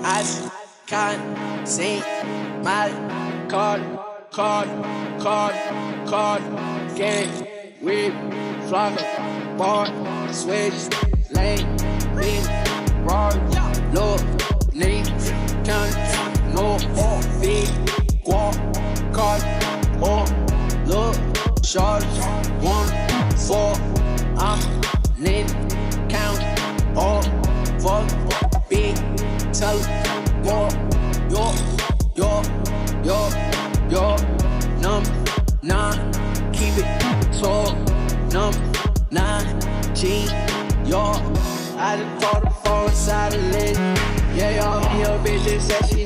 I just can't see my card, gang, whip, flocker, bar, switch, lane, lean, roar, look, lean, count, no, big, guap, card, or, look, short, 1, 4, I'm lean, count, all, fuck, big, tell, yo, number 9, keep it tall, number 9, G, yo, I just called the phone inside the lid, yeah, y'all, your bitch, said she